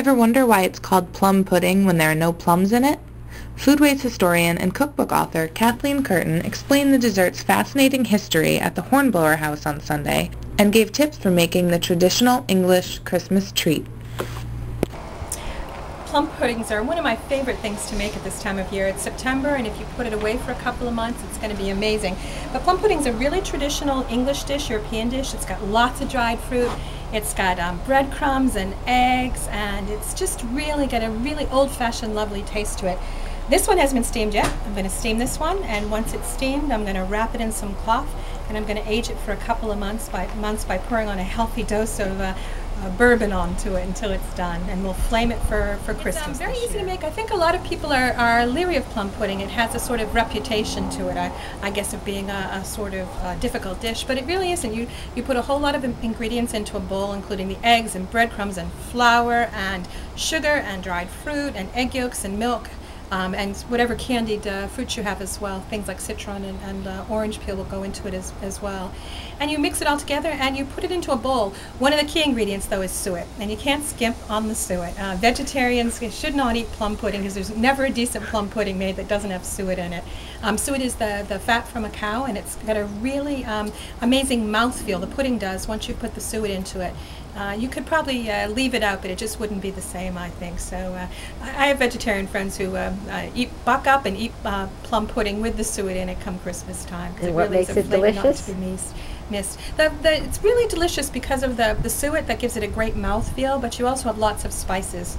Ever wonder why it's called plum pudding when there are no plums in it? Foodways historian and cookbook author Kathleen Curtin explained the dessert's fascinating history at the Hornblower House on Sunday and gave tips for making the traditional English Christmas treat. Plum puddings are one of my favorite things to make at this time of year. It's September, and if you put it away for a couple of months, it's going to be amazing. But plum pudding is a really traditional English dish, European dish. It's got lots of dried fruit. It's got breadcrumbs and eggs, and it's just really got a really old-fashioned, lovely taste to it. This one hasn't been steamed yet. I'm going to steam this one, and once it's steamed, I'm going to wrap it in some cloth, and I'm going to age it for a couple of months by pouring on a healthy dose of bourbon onto it until it's done, and we'll flame it for Christmas. It's very easy to make. I think a lot of people are leery of plum pudding. It has a sort of reputation to it, I guess, of being a sort of difficult dish, but it really isn't. You put a whole lot of ingredients into a bowl, including the eggs and breadcrumbs and flour and sugar and dried fruit and egg yolks and milk. And whatever candied fruits you have as well, things like citron and orange peel will go into it as well. And you mix it all together and you put it into a bowl. One of the key ingredients, though, is suet, and you can't skimp on the suet. Vegetarians should not eat plum pudding because there's never a decent plum pudding made that doesn't have suet in it. Suet is the fat from a cow, and it's got a really amazing mouthfeel. The pudding does once you put the suet into it. You could probably leave it out, but it just wouldn't be the same, I think. So I have vegetarian friends who buck up and eat plum pudding with the suet in it come Christmas time. And what makes it delicious? It's really delicious because of the suet that gives it a great mouthfeel, but you also have lots of spices.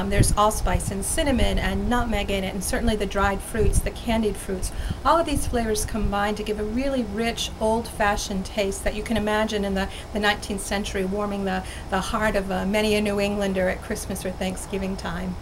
There's allspice and cinnamon and nutmeg in it, and certainly the dried fruits, the candied fruits. All of these flavors combine to give a really rich, old-fashioned taste that you can imagine in the 19th century warming the heart of many a New Englander at Christmas or Thanksgiving time.